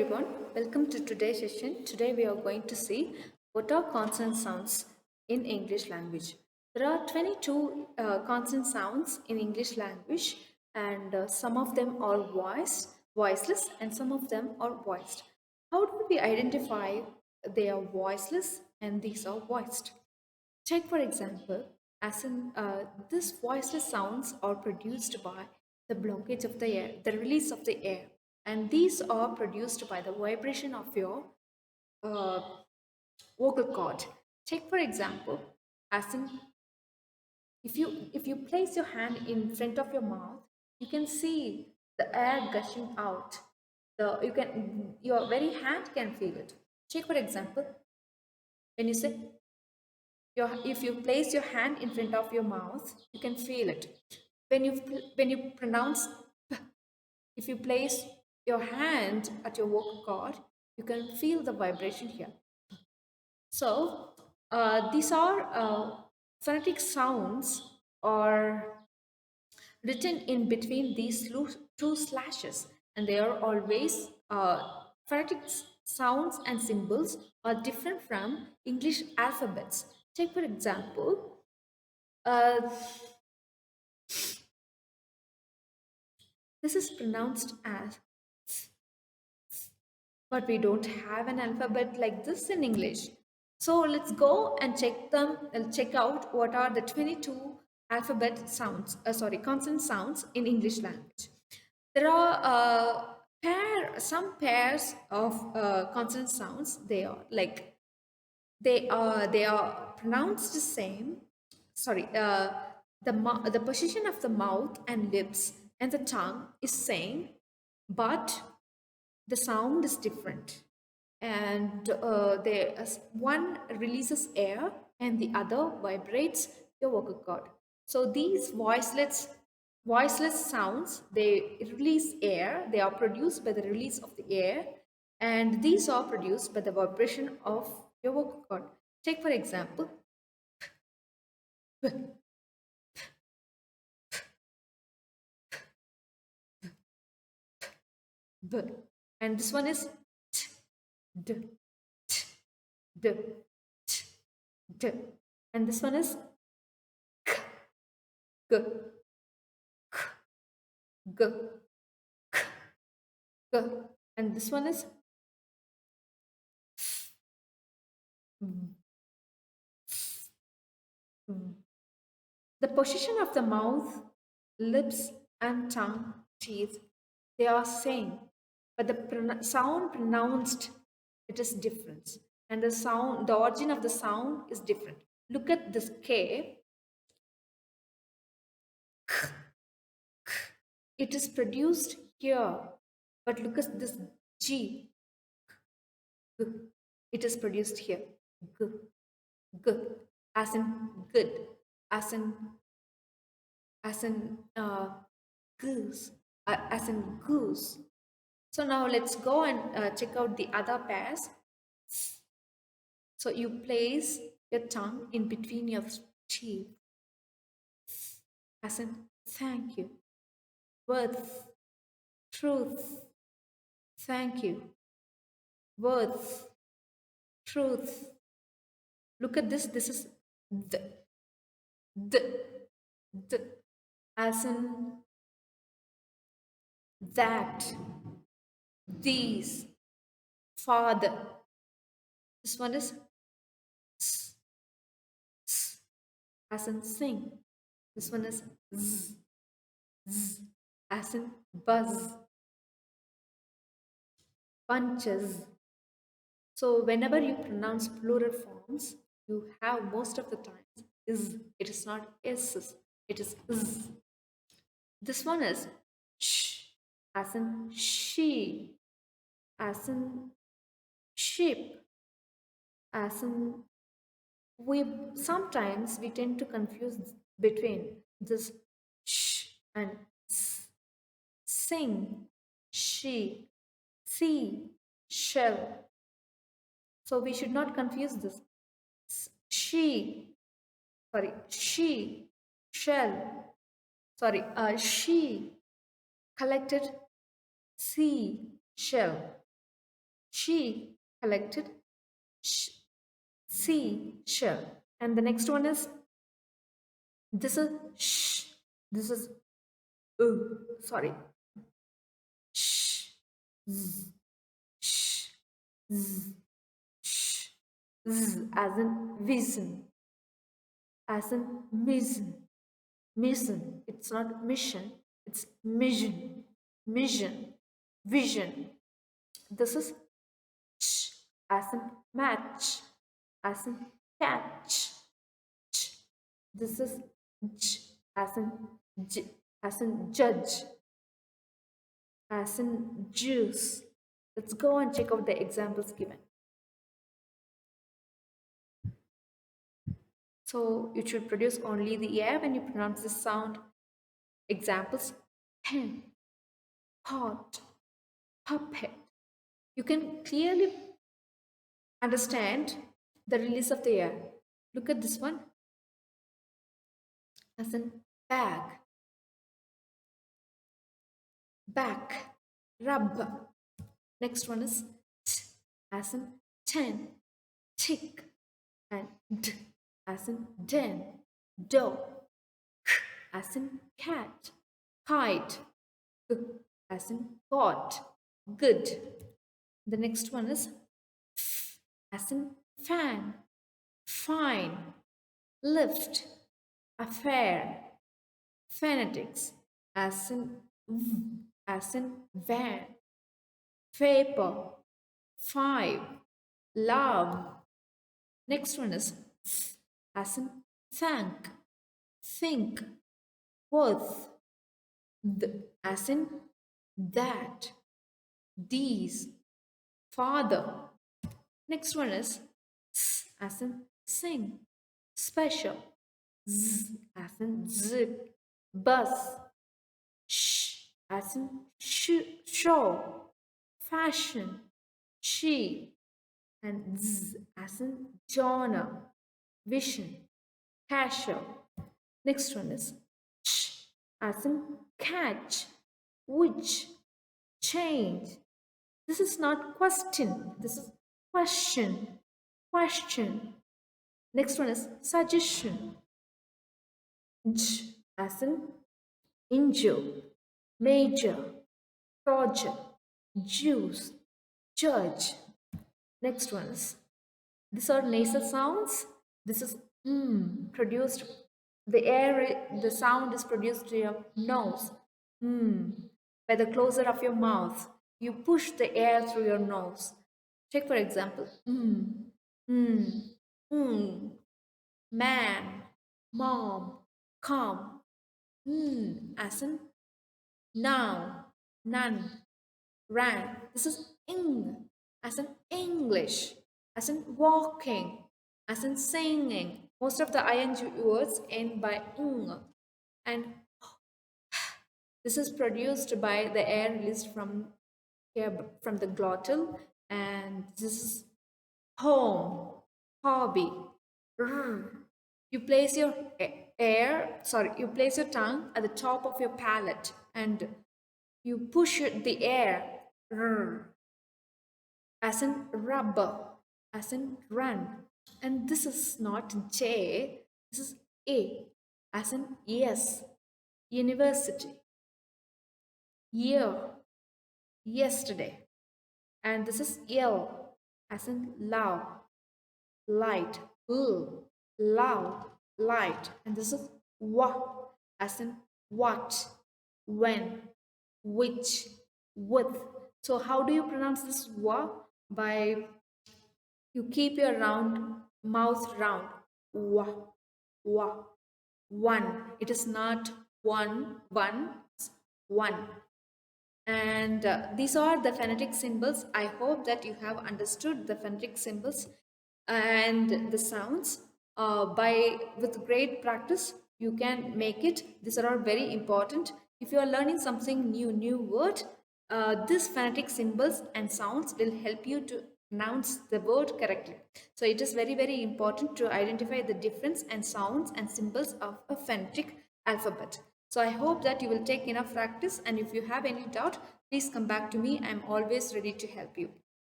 Everyone, welcome to today's session. Today we are going to see what are consonant sounds in English language. There are 22 consonant sounds in English language, and some of them are voiceless, and some of them are voiced. How do we identify they are voiceless and these are voiced? Take for example, as in this voiceless sounds are produced by the blockage of the air, the release of the air, and these are produced by the vibration of your uh, vocal cord. Take for example, as in if you place your hand in front of your mouth, you can see the air gushing out. Your very hand can feel it. Take for example, when you say if you place your hand in front of your mouth, you can feel it. When you pronounce p, if you place your hand at your vocal cord, you can feel the vibration here. So these are phonetic sounds or written in between these two slashes, and they are always phonetic sounds and symbols are different from English alphabets. Take for example, uh, this is pronounced as, but we don't have an alphabet like this in English. So let's go and check out what are the 22 consonant sounds in English language. There are some pairs of consonant sounds. They are pronounced the same. Sorry, the position of the mouth and lips and the tongue is same, but the sound is different, and one releases air and the other vibrates your vocal cord. So these voiceless sounds, they release air, they are produced by the release of the air, and these are produced by the vibration of your vocal cord. Take for example, b, and this one is t, d, t, d, t, d, and this one is g, g, g, and this one is the position of the mouth, lips, and tongue, teeth, they are same, but the sound pronounced, it is different, and the origin of the sound is different. Look at this K. It is produced here, but look at this G. It is produced here. G, g, as in good, as in goose, as in goose. So now let's go and check out the other pairs. So you place your tongue in between your teeth, as in thank you, worth, truth, thank you, worth, truth. Look at this. This is the, the, as in that, these, father. This one is s, s, as in sing. This one is z, z, as in buzz, bunches. So whenever you pronounce plural forms, you have most of the times is. It is not s, it is z. This one is sh, as in she, as in sheep, as in we sometimes we tend to confuse between this sh and s. Sing, she, see, shell. So we should not confuse this. She, sorry, she, shell, sorry, she collected sea, shell. She collected sh- seashell. And the next one is this is sh. This is sorry. Sh, z, sh, z, sh, z, as in vision, as in mission, mission. It's not mission, it's mission, mission, vision. This is ch, as in match, as in catch. Ch. This is j, as in as in judge, as in juice. Let's go and check out the examples given. So you should produce only the air when you pronounce the sound. Examples: pen, pot, puppet. You can clearly understand the release of the air. Look at this one, as in bag, back, rub. Next one is t, as in ten, tick, and d, as in den, dough, k, as in cat, kite, g, as in got, good. The next one is f, as in fan, fine, lift, affair, phonetics, as in v, as in van, vapor, five, love. Next one is th, as in thank, think, worth, as in that, these, father. Next one is s, as in sing, special, z, as in zip, bus, sh, as in show, fashion, she, and z, as in genre, vision, casual. Next one is ch, as in catch, which, change. This is not question, this is question, question. Next one is suggestion, j, as in injure, major, project, juice, judge. Next one is, these are nasal sounds. This is produced, the air, the sound is produced to your nose. By the closure of your mouth, you push the air through your nose. Take for example, man, mom, come, as in now, none, ran. This is ing, as in English, as in walking, as in singing. Most of the ing words end by ing. And this is produced by the air released from here, from the glottal. And this is home, hobby. You place your you place your tongue at the top of your palate and you push the air, as in rubber, as in run. And this is not J, this is A, as in yes, university, year, yesterday. And this is L, as in love, light, loud, light. And this is what, as in what, when, which, with. So how do you pronounce this wa? By, you keep your mouth round, wa, wa, one. It is not one, it's one. And these are the phonetic symbols. I hope that you have understood the phonetic symbols and the sounds. With great practice, you can make it. These are all very important. If you are learning something new word, these phonetic symbols and sounds will help you to pronounce the word correctly. So it is very important to identify the difference and sounds and symbols of a phonetic alphabet. So I hope that you will take enough practice, and if you have any doubt, please come back to me. I am always ready to help you.